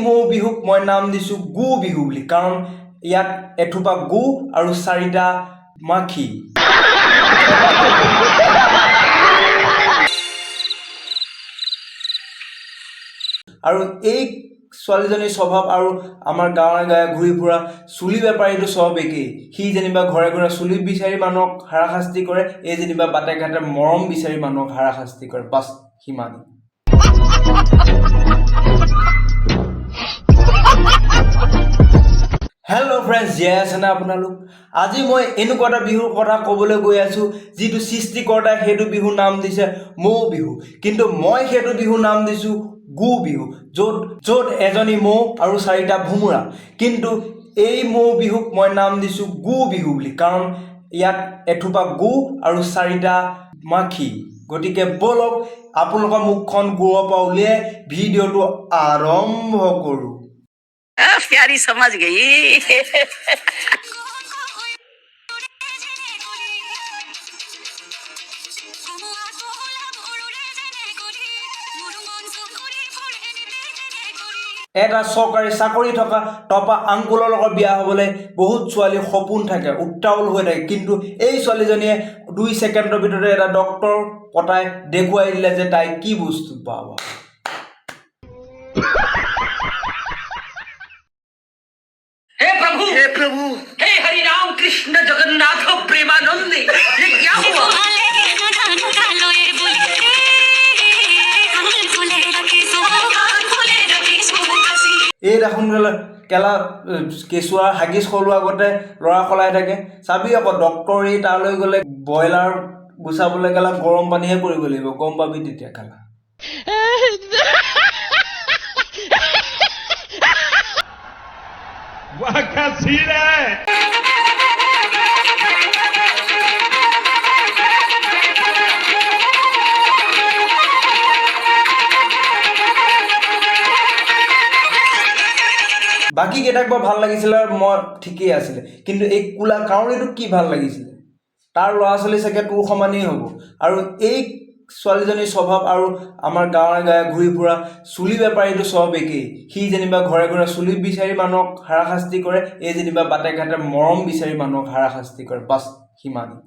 মৌ বিহুক মই নাম দিছোঁ গু বিহু বুলি, কাৰণ ইয়াত এথোপা গু আৰু 4টা মাখি। আৰু এই ছোৱালীজনীৰ স্বভাৱ আৰু আমাৰ গাঁৱে গাঁৱে ঘূৰি ফুৰা চুলি বেপাৰীটো চব একেই। সি যেনিবা ঘৰে ঘৰে চুলি বিচাৰি মানুহক হাৰাশাস্তি কৰে, এই যেনিবা বাটে ঘাটে মৰম বিচাৰি মানুহক হাৰাশাস্তি কৰে। বাছ সিমানেই। হেল্ল' ফ্ৰেণ্ডছ, জীয়াই আছেনে আপোনালোক? আজি মই এনেকুৱা এটা বিহুৰ কথা ক'বলৈ গৈ আছোঁ যিটো সৃষ্টিকৰ্তাই সেইটো বিহুৰ নাম দিছে মৌ বিহু, কিন্তু মই সেইটো বিহুৰ নাম দিছোঁ গু বিহু, য'ত এজনী মৌ আৰু 4টা ভোমোৰা। কিন্তু এই মৌ বিহুক মই নাম দিছোঁ গু বিহু বুলি, কাৰণ ইয়াত এথোপা গু আৰু 4টা মাখি। গতিকে ব'লক আপোনালোকৰ মুখখন গুৰৰ পৰা উলিয়াই ভিডিঅ'টো আৰম্ভ কৰোঁ। प्यारी समझ गई। এটা চৰকাৰী চাকৰি থকা টপা আংকুলৰ লগত বিয়া হ'বলৈ বহুত ছোৱালীৰ সপোন থাকে, উত্তাউল হৈ থাকে, কিন্তু এই ছোৱালীজনীয়ে 2 ছেকেণ্ডৰ ভিতৰতে এটা ডক্তৰ পতাই দেখুৱাই দিলে যে তাই কি বস্তু পাব। हे प्रभु, हे हरि राम कृष्ण जगन्नाथ प्रेमानंद, ये क्या हुआ? এই দেখোন কেলা কেঁচুৱা হাগিছ সলোৱাৰ আগতে ল'ৰা সলাই থাকে। চাবি আকৌ ডক্তৰ এই তালৈ গ'লে ব্ৰইলাৰ গুচাবলৈ গ'লে গৰম পানীহে কৰিব লাগিব, গম পাবি তেতিয়া কেলা। বাকী কেইটাক বৰ ভাল লাগিছিলে, মই ঠিকেই আছিলে, কিন্তু এই কোলা কাউৰীটো কি ভাল লাগিছিলে। তাৰ ল'ৰা ছোৱালী চাগে তোৰ সমানেই হ'ব। আৰু এই ছোৱালীজনীৰ স্বভাৱ আৰু আমাৰ গাঁৱে গাঁৱে ঘূৰি ফুৰা চুলি বেপাৰীটো চব একেই। সি যেনিবা ঘৰে ঘৰে চুলি বিচাৰি মানুহক হাৰাশাস্তি কৰে, এই যেনিবা বাটে ঘাটে মৰম বিচাৰি মানুহক হাৰাশাস্তি কৰে। বাছ সিমানেই।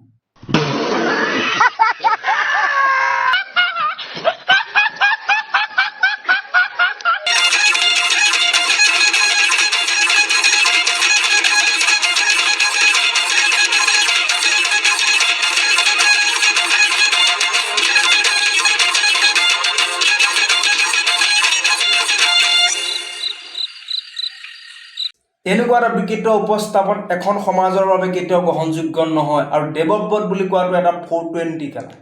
এনেকুৱা এটা বিকৃত উপস্থাপন এখন সমাজৰ বাবে কেতিয়াও গ্ৰহণযোগ্য নহয়, আৰু দেৱব্ৰত বুলি কোৱাটো এটা 420 খেলা।